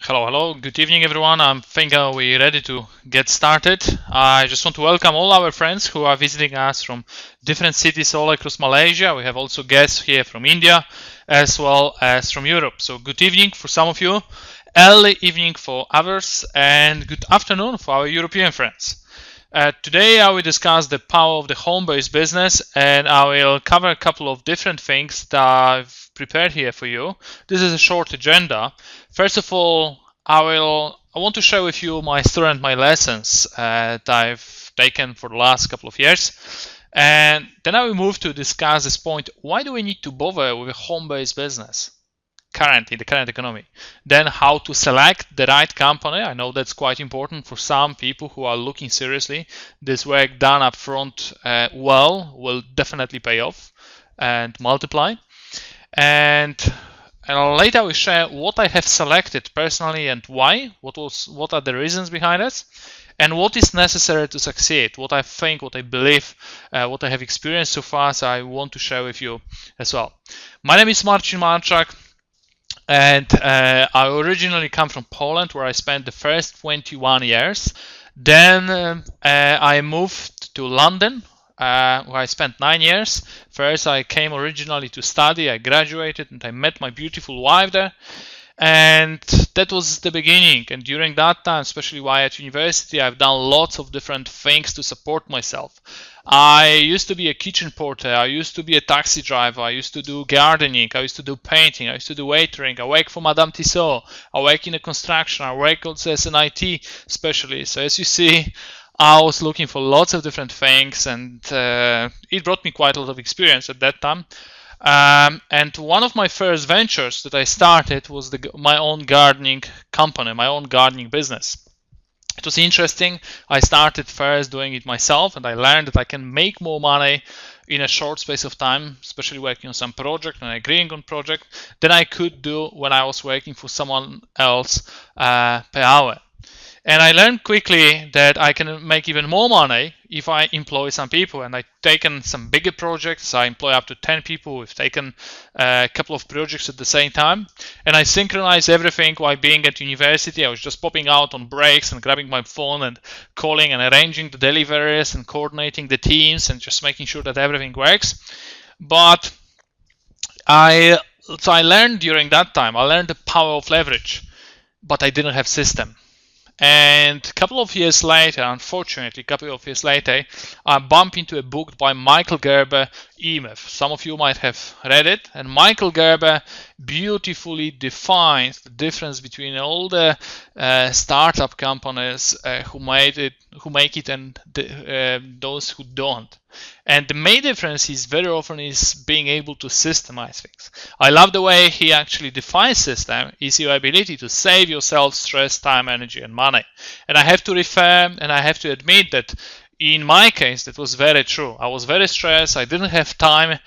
Hello. Good evening, everyone. I think we're ready to get started. I just want to welcome all our friends who are visiting us from different cities all across Malaysia. We have also guests here from India as well as from Europe. So good evening for some of you, early evening for others, and good afternoon for our European friends. Today I will discuss the power of the home-based business, and I will cover a couple of different things that I've prepared here for you. This is a short agenda. First of all, I want to share with you my story and my lessons that I've taken for the last couple of years. And then I will move to discuss this point: why do we need to bother with a home-based business? Currently, the current economy. Then how to select the right company. I know that's quite important for some people who are looking seriously. This work done up front well will definitely pay off and multiply. And later we share what I have selected personally and why, what are the reasons behind it, and what is necessary to succeed, what I think, what I believe, what I have experienced so far, so I want to share with you as well. My name is Marcin Marczak, and I originally come from Poland, where I spent the first 21 years. Then I moved to London, where I spent 9 years. First, I came originally to study, I graduated, and I met my beautiful wife there. And that was the beginning. And during that time, especially while at university, I've done lots of different things to support myself. I used to be a kitchen porter, I used to be a taxi driver, I used to do gardening, I used to do painting, I used to do waitering, I work for Madame Tissot, I work in a construction, I work also as an IT specialist. So as you see, I was looking for lots of different things, and it brought me quite a lot of experience at that time. And one of my first ventures that I started was my own gardening company, my own gardening business. It was interesting. I started first doing it myself, and I learned that I can make more money in a short space of time, especially working on some project and agreeing on project, than I could do when I was working for someone else per hour. And I learned quickly that I can make even more money if I employ some people. And I've taken some bigger projects. I employ up to 10 people. We've taken a couple of projects at the same time. And I synchronize everything while being at university. I was just popping out on breaks and grabbing my phone and calling and arranging the deliveries and coordinating the teams and just making sure that everything works. But I learned during that time, I learned the power of leverage, but I didn't have system. And a couple of years later, unfortunately, I bumped into a book by Michael Gerber, E-Myth. Some of you might have read it. And Michael Gerber beautifully defines the difference between all the startup companies who make it and those who don't. And the main difference is very often is being able to systemize things. I love the way he actually defines system is your ability to save yourself stress, time, energy, and money. And I have to refer and I have to admit that in my case, that was very true. I was very stressed. I didn't have time,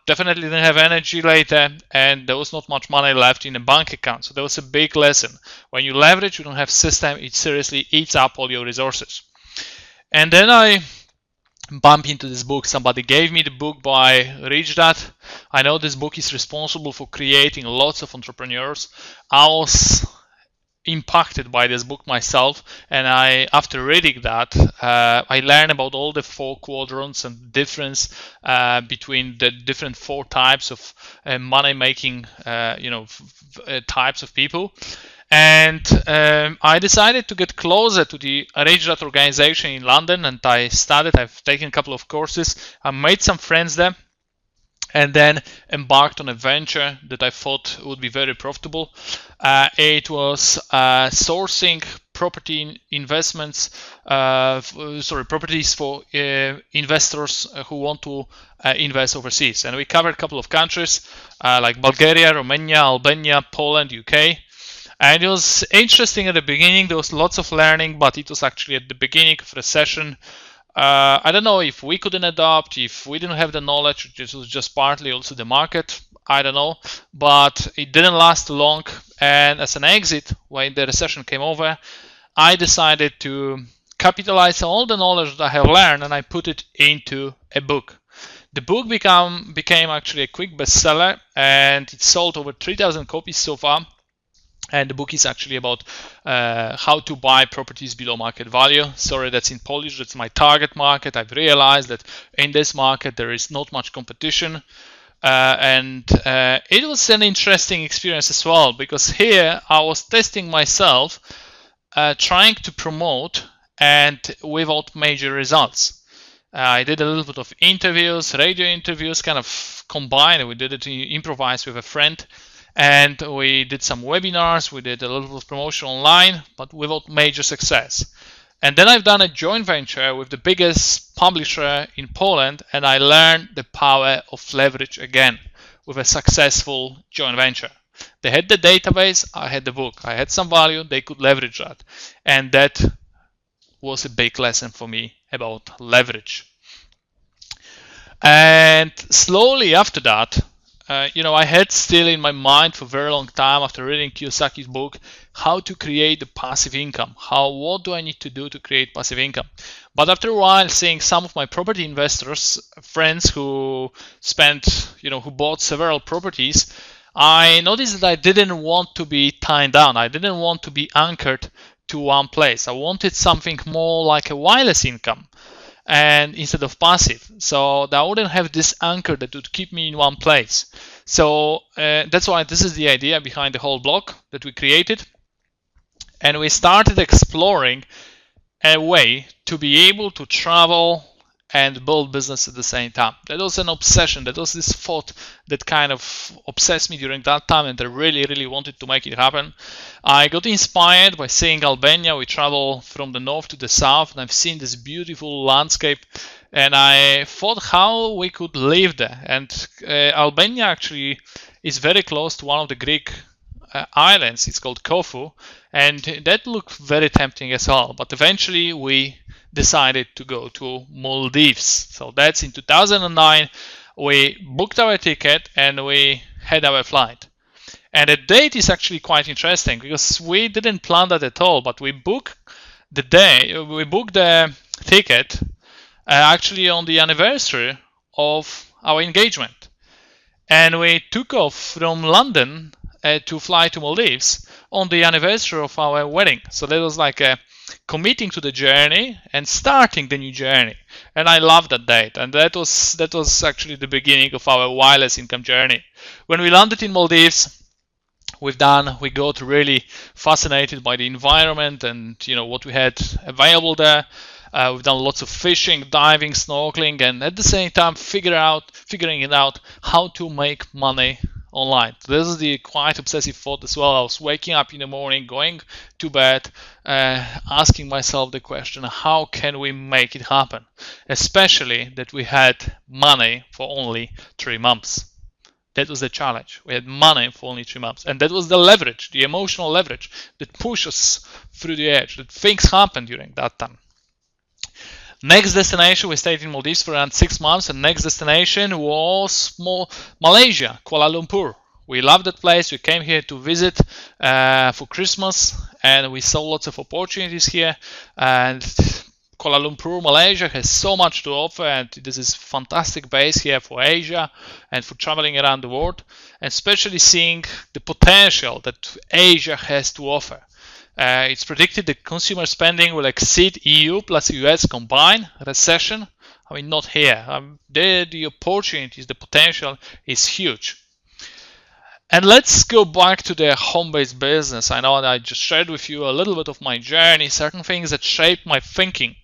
definitely didn't have energy later, and there was not much money left in a bank account. So there was a big lesson. When you leverage, you don't have system, it seriously eats up all your resources. And then I bump into this book. Somebody gave me the book by Rich Dad. I know this book is responsible for creating lots of entrepreneurs. I was impacted by this book myself, and after reading that, I learned about all the 4 quadrants and difference between the different 4 types of money-making, types of people. And I decided to get closer to the Rich Dad organization in London, and I've taken a couple of courses, I made some friends there, and then embarked on a venture that I thought would be very profitable. It was sourcing property investments, properties for investors who want to invest overseas. And we covered a couple of countries like Bulgaria, Romania, Albania, Poland, UK. And it was interesting at the beginning. There was lots of learning, but it was actually at the beginning of recession. I don't know if we couldn't adapt, if we didn't have the knowledge, it was just partly also the market, I don't know, but it didn't last long. And as an exit, when the recession came over, I decided to capitalize on all the knowledge that I have learned, and I put it into a book. The book became actually a quick bestseller, and it sold over 3,000 copies so far. And the book is actually about how to buy properties below market value. Sorry, that's in Polish. That's my target market. I've realized that in this market there is not much competition. And it was an interesting experience as well, because here I was testing myself, trying to promote, and without major results. I did a little bit of interviews, radio interviews, kind of combined. We did it improvise with a friend, and we did some webinars. We did a little bit of promotion online, but without major success. And then I've done a joint venture with the biggest publisher in Poland, and I learned the power of leverage again with a successful joint venture. They had the database, I had the book. I had some value, they could leverage that. And that was a big lesson for me about leverage. And slowly after that, I had still in my mind for a very long time after reading Kiyosaki's book how to create the passive income. What do I need to do to create passive income? But after a while, seeing some of my property investors, friends who who bought several properties, I noticed that I didn't want to be tied down. I didn't want to be anchored to one place. I wanted something more like a wireless income, and instead of passive, so that I wouldn't have this anchor that would keep me in one place. So that's why this is the idea behind the whole blog that we created, and we started exploring a way to be able to travel and build business at the same time. That was an obsession. That was this thought that kind of obsessed me during that time, and I really, really wanted to make it happen. I got inspired by seeing Albania. We travel from the north to the south, and I've seen this beautiful landscape, and I thought how we could live there. And Albania actually is very close to one of the Greek islands. It's called Corfu, and that looked very tempting as well. But eventually we decided to go to Maldives. So that's in 2009. We booked our ticket and we had our flight. And the date is actually quite interesting because we didn't plan that at all, but we booked the ticket actually on the anniversary of our engagement. And we took off from London to fly to Maldives on the anniversary of our wedding. So that was like committing to the journey and starting the new journey. And I love that date. And that was actually the beginning of our wireless income journey. When we landed in Maldives, we got really fascinated by the environment and what we had available there. We've done lots of fishing, diving, snorkeling, and at the same time figuring it out how to make money online. So this is the quite obsessive thought as well. I was waking up in the morning, going to bed, asking myself the question, how can we make it happen? Especially that we had money for only 3 months. That was the challenge. We had money for only 3 months. And that was the leverage, the emotional leverage that pushed us through the edge, that things happened during that time. Next destination, we stayed in Maldives for around 6 months, and next destination was Malaysia, Kuala Lumpur. We loved that place. We came here to visit for Christmas, and we saw lots of opportunities here. And Kuala Lumpur, Malaysia has so much to offer, and this is fantastic base here for Asia and for traveling around the world, and especially seeing the potential that Asia has to offer. It's predicted that consumer spending will exceed EU plus US combined. Recession, I mean, not here. The opportunities, the potential is huge. And let's go back to the home-based business. I know that I just shared with you a little bit of my journey, certain things that shaped my thinking.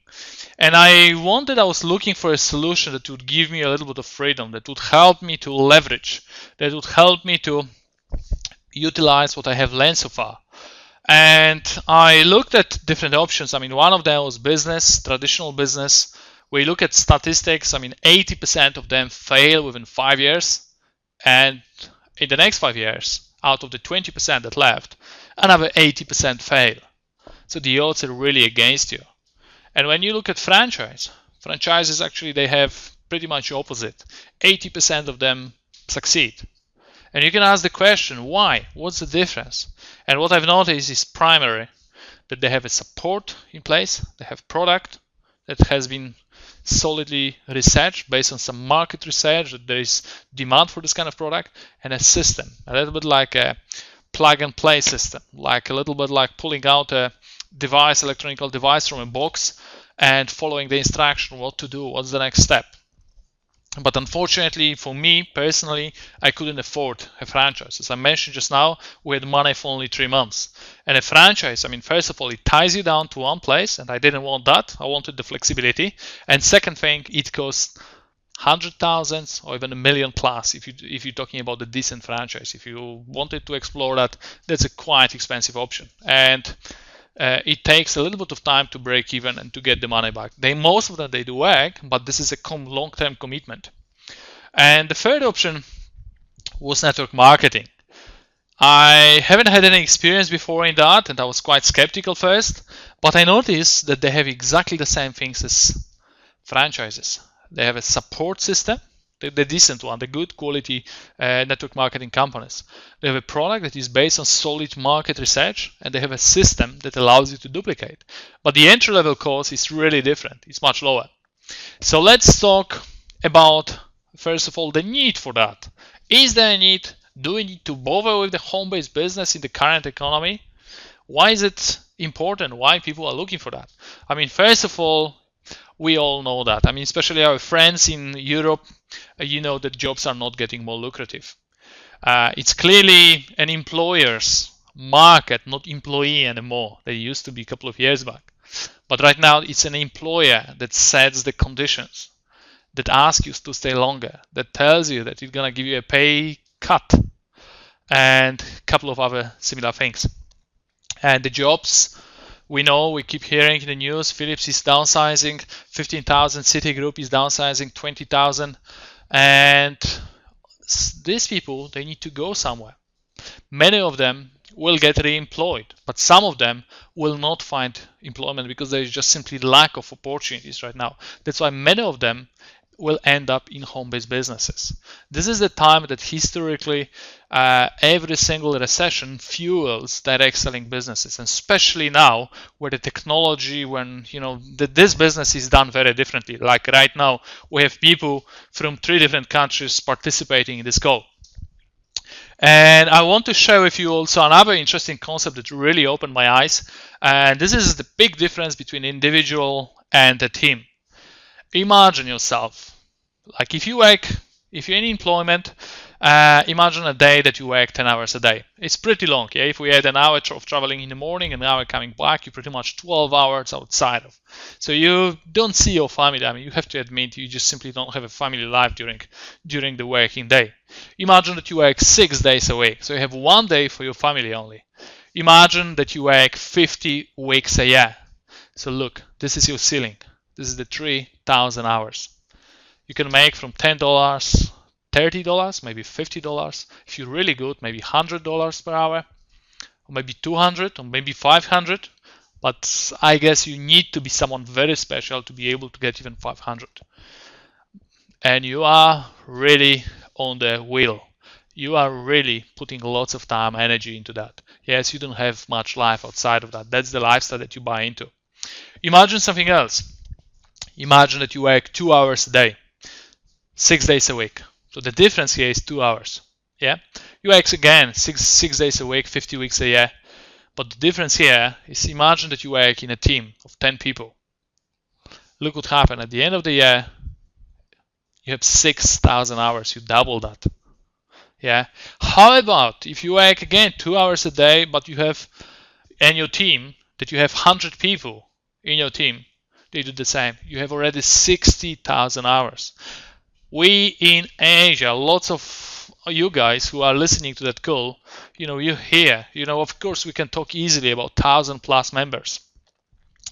And I was looking for a solution that would give me a little bit of freedom, that would help me to leverage, that would help me to utilize what I have learned so far. And I looked at different options. I mean, one of them was business, traditional business. We look at statistics. I mean, 80% of them fail within 5 years. And in the next 5 years, out of the 20% that left, another 80% fail. So the odds are really against you. And when you look at franchises actually, they have pretty much opposite. 80% of them succeed. And you can ask the question, why? What's the difference? And what I've noticed is primary, that they have a support in place, they have product that has been solidly researched based on some market research, that there is demand for this kind of product, and a system, a little bit like a plug and play system, like a little bit like pulling out a device, electronic device from a box and following the instruction what to do, what's the next step. But unfortunately for me personally, I couldn't afford a franchise. As I mentioned just now, we had money for only 3 months. And a franchise, I mean, first of all, it ties you down to one place, and I didn't want that. I wanted the flexibility. And second thing, it costs 100,000 or even $1 million plus if you're talking about the decent franchise. If you wanted to explore that, that's a quite expensive option. And it takes a little bit of time to break even and to get the money back. Most of them, they do work, but this is a long-term commitment. And the third option was network marketing. I haven't had any experience before in that, and I was quite skeptical first, but I noticed that they have exactly the same things as franchises. They have a support system, the decent one, the good quality network marketing companies. They have a product that is based on solid market research, and they have a system that allows you to duplicate. But the entry-level cost is really different. It's much lower. So let's talk about, first of all, the need for that. Is there a need? Do we need to bother with the home-based business in the current economy? Why is it important? Why people are looking for that? I mean, first of all, we all know that. I mean, especially our friends in Europe, you know that jobs are not getting more lucrative. It's clearly an employer's market, not employee anymore. They used to be a couple of years back. But right now, it's an employer that sets the conditions, that asks you to stay longer, that tells you that it's going to give you a pay cut, and a couple of other similar things. And the jobs, we know, we keep hearing in the news, Philips is downsizing 15,000, Citigroup is downsizing 20,000, and these people, they need to go somewhere. Many of them will get reemployed, but some of them will not find employment because there is just simply lack of opportunities right now. That's why many of them will end up in home-based businesses. This is the time that historically every single recession fuels direct selling businesses, and especially now where the technology, when this business is done very differently. Like right now, we have people from 3 different countries participating in this call. And I want to share with you also another interesting concept that really opened my eyes. And this is the big difference between individual and a team. Imagine yourself, like if you're in employment, imagine a day that you work 10 hours a day. It's pretty long, yeah? If we had an hour of traveling in the morning and an hour coming back, you're pretty much 12 hours outside of. So you don't see your family. I mean, you have to admit, you just simply don't have a family life during the working day. Imagine that you work 6 days a week. So you have 1 day for your family only. Imagine that you work 50 weeks a year. So look, this is your ceiling. This is the 3,000 hours. You can make from $10, $30, maybe $50. If you're really good, maybe $100 per hour, or maybe $200, or maybe $500. But I guess you need to be someone very special to be able to get even $500. And you are really on the wheel. You are really putting lots of time, energy into that. Yes, you don't have much life outside of that. That's the lifestyle that you buy into. Imagine something else. Imagine that you work 2 hours a day, 6 days a week. So the difference here is 2 hours. Yeah, you work again 6 days a week, 50 weeks a year. But the difference here is, imagine that you work in a team of 10 people. Look what happened at the end of the year. You have 6,000 hours. You double that. Yeah. How about if you work again 2 hours a day, but you have in your team that you have 100 people in your team? They do the same. You have already 60,000 hours. We in Asia, lots of you guys who are listening to that call, you hear, of course we can talk easily about 1,000 plus members.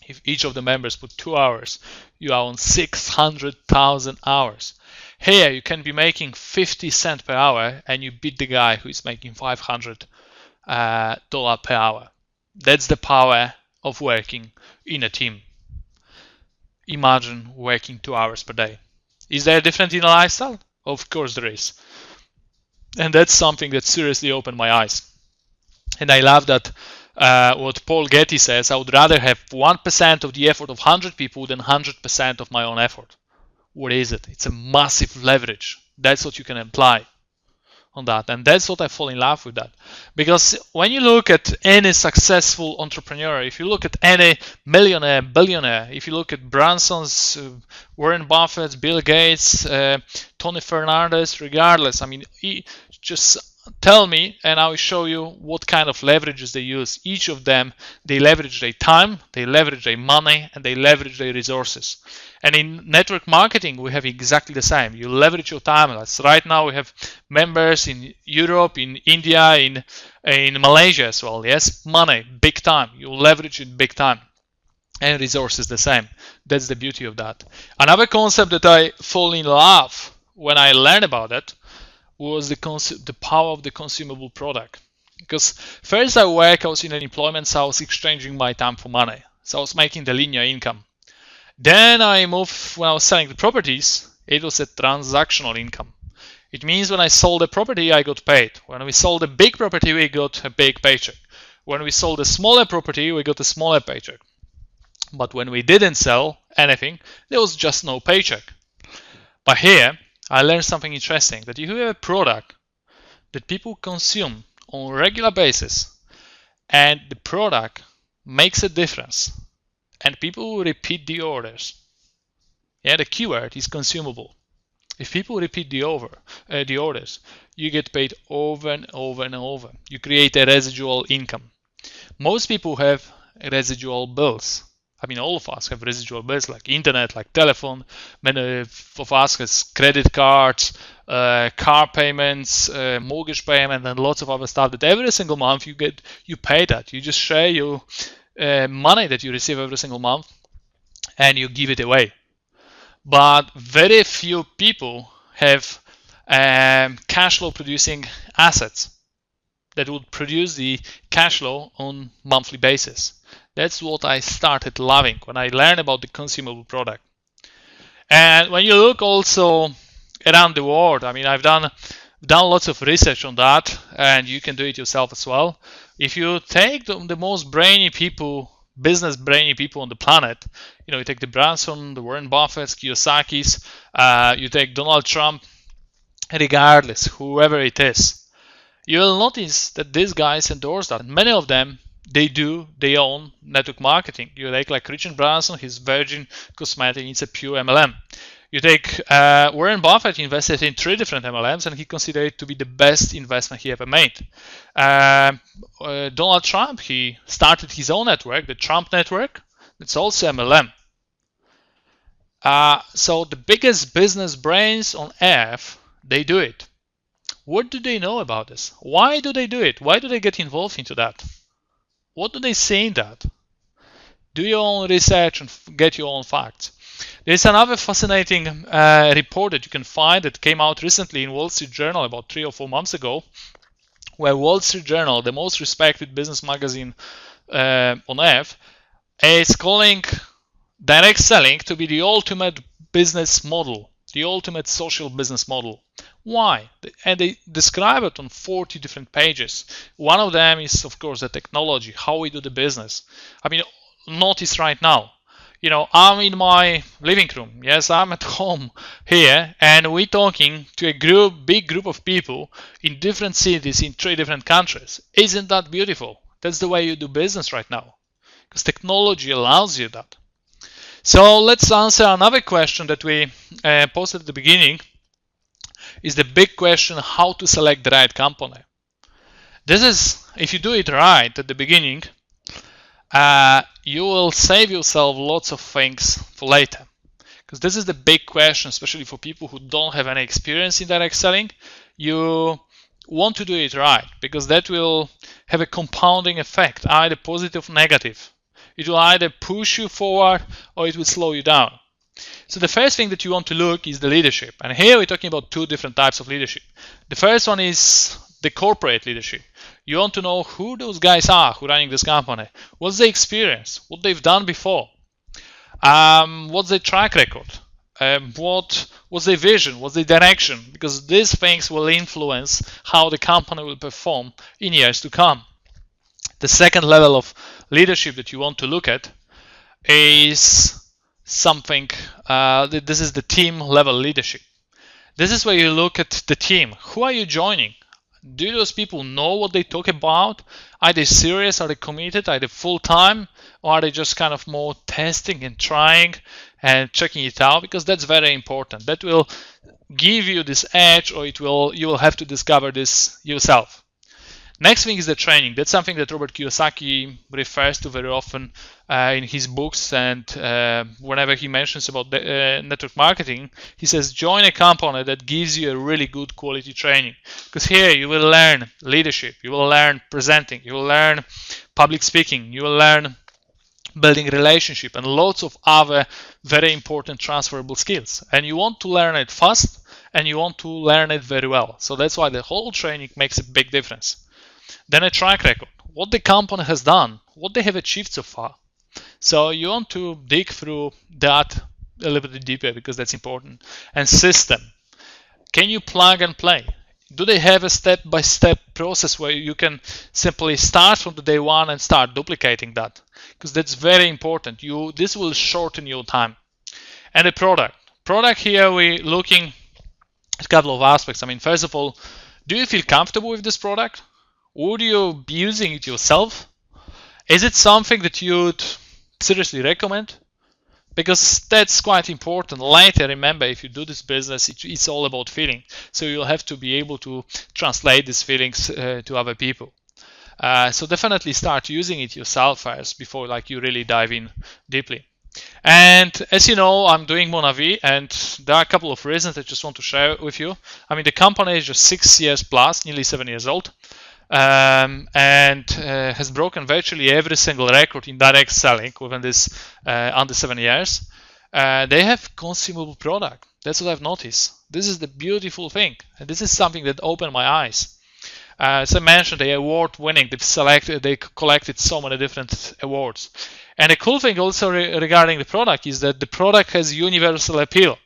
If each of the members put 2 hours, you are on 600,000 hours. Here you can be making 50 cents per hour and you beat the guy who is making $500 per hour. That's the power of working in a team. Imagine working 2 hours per day. Is there a difference in a lifestyle? Of course there is. And that's something that seriously opened my eyes. And I love that what Paul Getty says, I would rather have 1% of the effort of 100 people than 100% of my own effort. What is it? It's a massive leverage. That's what you can apply. on that, and that's what I fall in love with that. Because when you look at any successful entrepreneur, if you look at any millionaire, billionaire, if you look at Branson's, Warren Buffett, Bill Gates, Tony Fernandez, regardless, I mean, just tell me and I will show you what kind of leverages they use. Each of them, they leverage their time, they leverage their money, and they leverage their resources. And in network marketing, we have exactly the same. You leverage your time. Right now we have members in Europe, in India, in Malaysia as well. Yes, money, big time. You leverage it big time. And resources the same. That's the beauty of that. Another concept that I fall in love when I learned about it was the power of the consumable product. Because first I was in unemployment, so I was exchanging my time for money. So I was making the linear income. Then I moved, when I was selling the properties, it was a transactional income. It means when I sold a property, I got paid. When we sold a big property, we got a big paycheck. When we sold a smaller property, we got a smaller paycheck. But when we didn't sell anything, there was just no paycheck. But here, I learned something interesting, that if you have a product that people consume on a regular basis and the product makes a difference and people will repeat the orders. Yeah, the keyword is consumable. If people repeat the orders, you get paid over and over and over. You create a residual income. Most people have residual bills. I mean, all of us have residual bills like internet, like telephone. Many of us has credit cards, car payments, mortgage payment, and lots of other stuff that every single month you pay that. You just share your money that you receive every single month and you give it away. But very few people have cash flow producing assets that would produce the cash flow on monthly basis. That's what I started loving when I learned about the consumable product. And when you look also around the world, I mean, I've done lots of research on that, and you can do it yourself as well. If you take the most brainy people, business brainy people on the planet, you take the Branson, the Warren Buffett, Kiyosaki's, you take Donald Trump, regardless, whoever it is, you will notice that these guys endorse that. Many of them, they own network marketing. You take like Richard Branson, his Virgin Cosmetic, it's a pure MLM. You take Warren Buffett invested in 3 different MLMs and he considered it to be the best investment he ever made. Donald Trump, he started his own network, the Trump Network. It's also MLM. So the biggest business brains on earth, they do it. What do they know about this? Why do they do it? Why do they get involved into that? What do they say in that? Do your own research and get your own facts. There's another fascinating report that you can find that came out recently in Wall Street Journal about 3 or 4 months ago, where Wall Street Journal, the most respected business magazine on earth, is calling direct selling to be the ultimate business model, the ultimate social business model. Why? And they describe it on 40 different pages. One of them is, of course, the technology, how we do the business. I mean, notice right now, I'm in my living room. Yes, I'm at home here, and we're talking to a big group of people in different cities in 3 different countries. Isn't that beautiful? That's the way you do business right now, because technology allows you that. So let's answer another question that we posted at the beginning. Is the big question how to select the right company. This is, if you do it right at the beginning, you will save yourself lots of things for later. Because this is the big question, especially for people who don't have any experience in direct selling. You want to do it right, because that will have a compounding effect, either positive or negative. It will either push you forward or it will slow you down. So the first thing that you want to look is the leadership. And here we're talking about 2 different types of leadership. The first one is the corporate leadership. You want to know who those guys are who are running this company. What's their experience? What they've done before? What's their track record? What's their vision? What's their direction? Because these things will influence how the company will perform in years to come. The second level of leadership that you want to look at is something, this is the team level leadership. This is where you look at the team. Who are you joining? Do those people know what they talk about? Are they serious? Are they committed? Are they full-time? Or are they just kind of more testing and trying and checking it out? Because that's very important. That will give you this edge, or you will have to discover this yourself. Next thing is the training. That's something that Robert Kiyosaki refers to very often in his books, and whenever he mentions about network marketing, he says join a company that gives you a really good quality training. Because here you will learn leadership, you will learn presenting, you will learn public speaking, you will learn building relationship, and lots of other very important transferable skills. And you want to learn it fast, and you want to learn it very well. So that's why the whole training makes a big difference. Then a track record, what the company has done, what they have achieved so far. So you want to dig through that a little bit deeper, because that's important. And system, can you plug and play? Do they have a step-by-step process where you can simply start from the day one and start duplicating that? Because that's very important. This will shorten your time. And the product here, we're looking at a couple of aspects. I mean, first of all, do you feel comfortable with this product? Would you be using it yourself? Is it something that you'd seriously recommend? Because that's quite important. Later, remember, if you do this business, it's all about feeling. So you'll have to be able to translate these feelings to other people. So definitely start using it yourself first before you really dive in deeply. And as you know, I'm doing Mon Avis, and there are a couple of reasons I just want to share with you. I mean, the company is just 6 years plus, nearly 7 years old. And has broken virtually every single record in direct selling within this under 7 years. They have consumable product. That's what I've noticed. This is the beautiful thing, and this is something that opened my eyes. As I mentioned, they award-winning. They collected so many different awards. And the cool thing also regarding the product is that the product has universal appeal.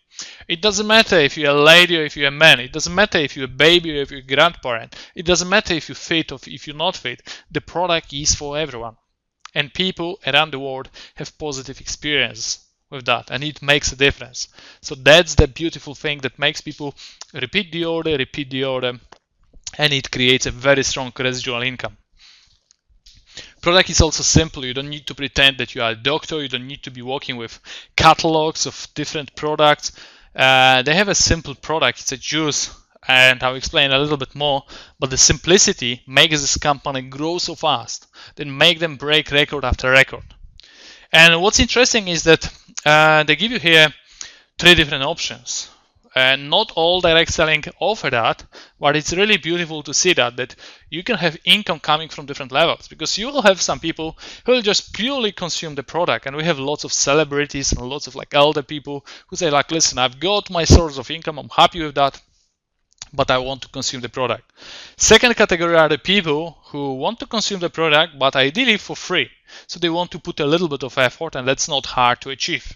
It doesn't matter if you're a lady or if you're a man. It doesn't matter if you're a baby or if you're a grandparent. It doesn't matter if you're fit or if you're not fit. The product is for everyone. And people around the world have positive experience with that, and it makes a difference. So that's the beautiful thing that makes people repeat the order, and it creates a very strong residual income. Product is also simple. You don't need to pretend that you are a doctor. You don't need to be working with catalogs of different products. They have a simple product. It's a juice, and I'll explain a little bit more. But the simplicity makes this company grow so fast, then make them break record after record. And what's interesting is that they give you here 3 different options. And not all direct selling offer that, but it's really beautiful to see that you can have income coming from different levels, because you will have some people who will just purely consume the product, and we have lots of celebrities and lots of elder people who say listen, I've got my source of income, I'm happy with that, but I want to consume the product. Second category are the people who want to consume the product, but ideally for free. So they want to put a little bit of effort, and that's not hard to achieve.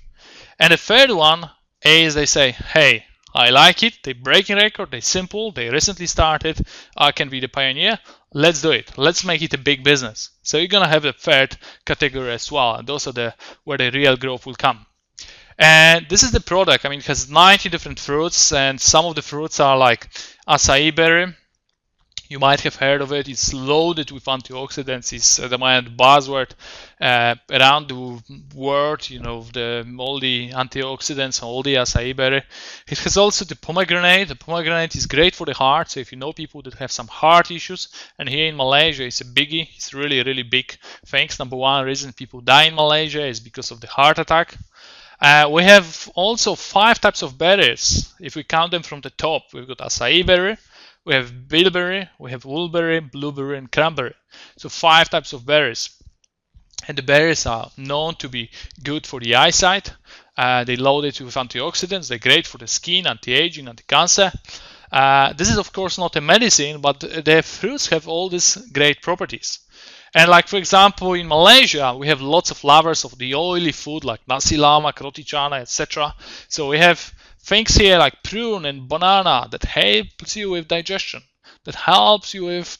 And the third one is they say, hey, I like it, they're breaking record, they're simple, they recently started, I can be the pioneer, let's do it, let's make it a big business. So you're gonna have the third category as well, and those are where the real growth will come. And this is the product. I mean, it has 90 different fruits, and some of the fruits are like acai berry. You might have heard of it. It's loaded with antioxidants. It's the main buzzword around the world, all the antioxidants, all the acai berry. It has also the pomegranate. The pomegranate is great for the heart. So if you know people that have some heart issues, and here in Malaysia, it's a biggie. It's really, really big. Thanks. Number one reason people die in Malaysia is because of the heart attack. We have also 5 types of berries. If we count them from the top, we've got acai berry, we have bilberry, we have woolberry, blueberry, and cranberry. So 5 types of berries. And the berries are known to be good for the eyesight. They're loaded with antioxidants. They're great for the skin, anti-aging, anti-cancer. This is of course not a medicine, but the fruits have all these great properties. And for example, in Malaysia, we have lots of lovers of the oily food like nasi lemak, roti canai, etc. So we have things here like prune and banana that helps you with digestion, that helps you with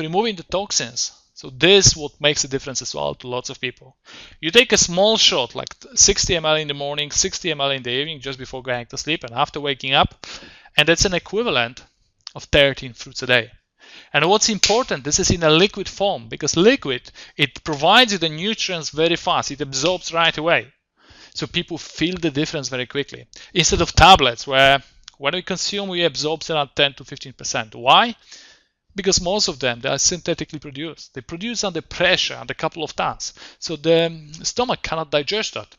removing the toxins. So this is what makes a difference as well to lots of people. You take a small shot, like 60 ml in the morning, 60 ml in the evening, just before going to sleep and after waking up, and that's an equivalent of 13 fruits a day. And what's important, this is in a liquid form, because liquid, it provides you the nutrients very fast. It absorbs right away. So people feel the difference very quickly. Instead of tablets, where when we consume, we absorb around 10 to 15%. Why? Because most of them, they are synthetically produced. They produce under pressure, under a couple of tons. So the stomach cannot digest that.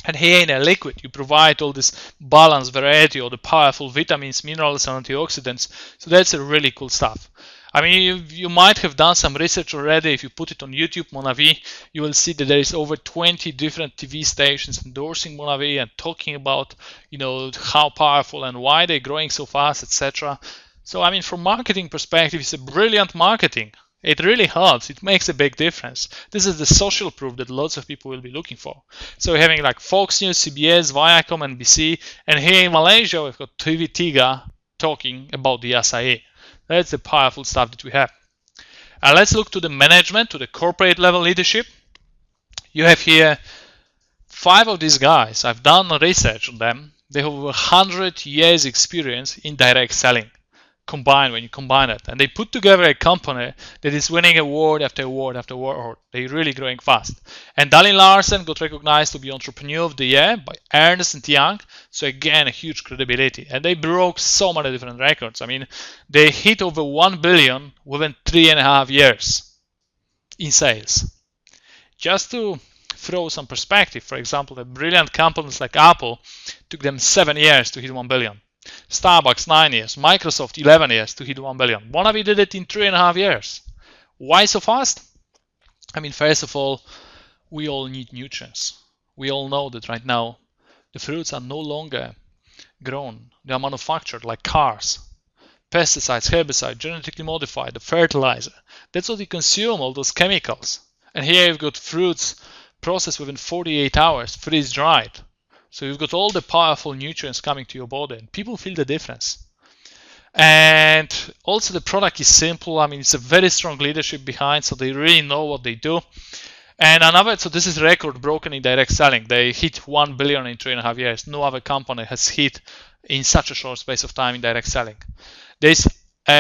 And here in a liquid, you provide all this balanced variety of the powerful vitamins, minerals, and antioxidants. So that's a really cool stuff. I mean, you might have done some research already. If you put it on YouTube, Monavi, you will see that there is over 20 different TV stations endorsing Monavi and talking about, how powerful and why they're growing so fast, etc. So, I mean, from marketing perspective, it's a brilliant marketing. It really helps. It makes a big difference. This is the social proof that lots of people will be looking for. So we're having like Fox News, CBS, Viacom, NBC, and here in Malaysia, we've got TV3 talking about the acai. That's the powerful stuff that we have. And let's look to the management, to the corporate level leadership. You have here 5 of these guys. I've done research on them. They have over 100 years experience in direct selling. When you combine it, and they put together a company that is winning award after award after award. They're really growing fast. And Dallin Larsen got recognized to be Entrepreneur of the Year by Ernst & Young. So again, a huge credibility. And they broke so many different records. I mean, they hit over 1 billion within 3.5 years in sales. Just to throw some perspective, for example, the brilliant companies like Apple took them 7 years to hit 1 billion. Starbucks 9 years, Microsoft 11 years to hit 1 billion. Monavi did it in 3.5 years. Why so fast? I mean, first of all, we all need nutrients. We all know that right now the fruits are no longer grown. They are manufactured like cars. Pesticides, herbicides, genetically modified, the fertilizer. That's what we consume, all those chemicals. And here you've got fruits processed within 48 hours, freeze dried. So you've got all the powerful nutrients coming to your body, and people feel the difference. And also the product is simple. I mean, it's a very strong leadership behind, so they really know what they do. And so this is record broken in direct selling. They hit 1 billion in 3.5 years. No other company has hit in such a short space of time in direct selling. There's,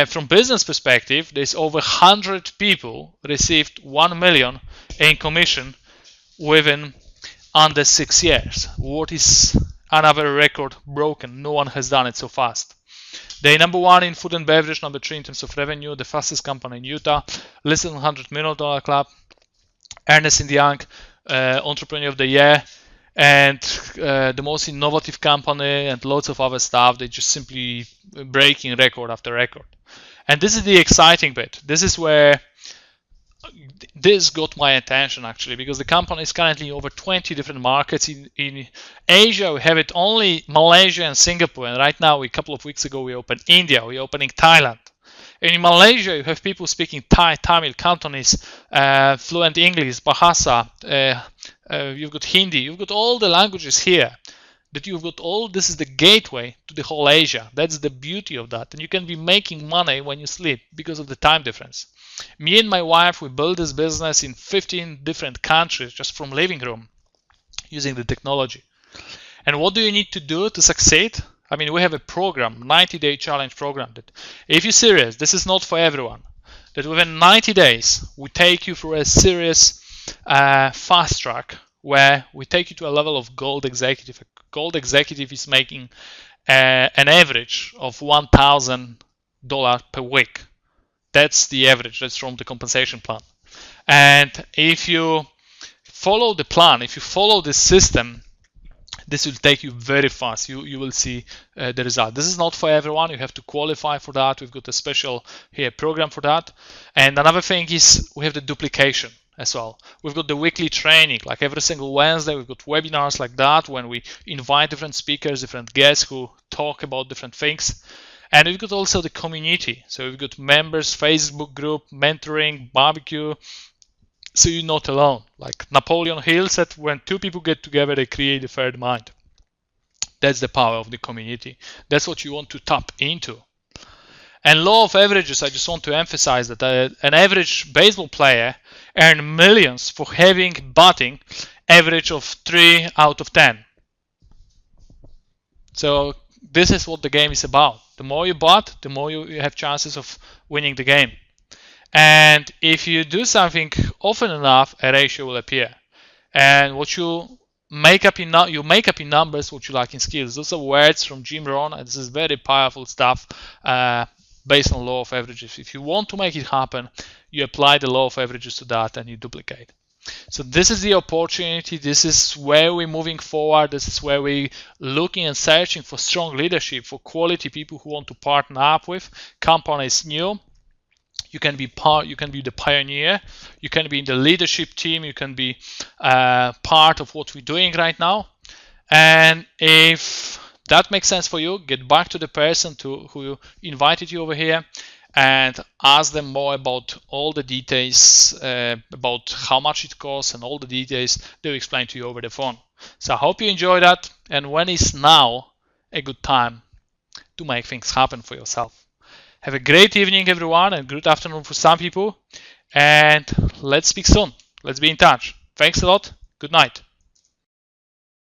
from business perspective, there's over 100 people received 1 million in commission within under 6 years. What is another record broken? No one has done it so fast. They're number 1 in food and beverage, number 3 in terms of revenue, the fastest company in Utah, listed on $100 million club, Ernst & Young, Entrepreneur of the Year, and the most innovative company, and lots of other stuff. They just simply breaking record after record. And this is the exciting bit. This is where this got my attention actually, because the company is currently in over 20 different markets. In Asia, we have it only Malaysia and Singapore, and right now, a couple of weeks ago, we opened India, we're opening Thailand. And in Malaysia, you have people speaking Thai, Tamil, Cantonese, fluent English, Bahasa, you've got Hindi, you've got all the languages here. That you've got all, this is the gateway to the whole Asia. That's the beauty of that. And you can be making money when you sleep because of the time difference. Me and my wife, we built this business in 15 different countries just from living room using the technology. And what do you need to do to succeed? I mean, we have a program, 90-day challenge program, that if you're serious, this is not for everyone, that within 90 days, we take you through a serious fast track where we take you to a level of gold executive. A gold executive is making an average of $1,000 per week. That's the average. That's from the compensation plan. And if you follow the plan, if you follow the system, this will take you very fast. You will see the result. This is not for everyone. You have to qualify for that. We've got a special here program for that. And another thing is we have the duplication as well. We've got the weekly training, like every single Wednesday. We've got webinars like that when we invite different speakers, different guests who talk about different things. And we've got also the community. So we've got members, Facebook group, mentoring, barbecue. So you're not alone. Like Napoleon Hill said, when 2 people get together, they create a third mind. That's the power of the community. That's what you want to tap into. And law of averages, I just want to emphasize that an average baseball player earns millions for having batting average of 3 out of 10. So this is what the game is about. The more you bot, the more you have chances of winning the game. And if you do something often enough, a ratio will appear. And what you make up in numbers what you lack in skills. Those are words from Jim Rohn, and this is very powerful stuff based on law of averages. If you want to make it happen, you apply the law of averages to that and you duplicate. So this is the opportunity. This is where we're moving forward. This is where we're looking and searching for strong leadership, for quality people who want to partner up with. Compound is new. You can be the pioneer. You can be in the leadership team. You can be part of what we're doing right now. And if that makes sense for you, get back to the person who invited you over here and ask them more about all the details, about how much it costs and all the details they'll explain to you over the phone. So I hope you enjoy that. And when is now a good time to make things happen for yourself? Have a great evening, everyone, and good afternoon for some people. And let's speak soon. Let's be in touch. Thanks a lot. Good night.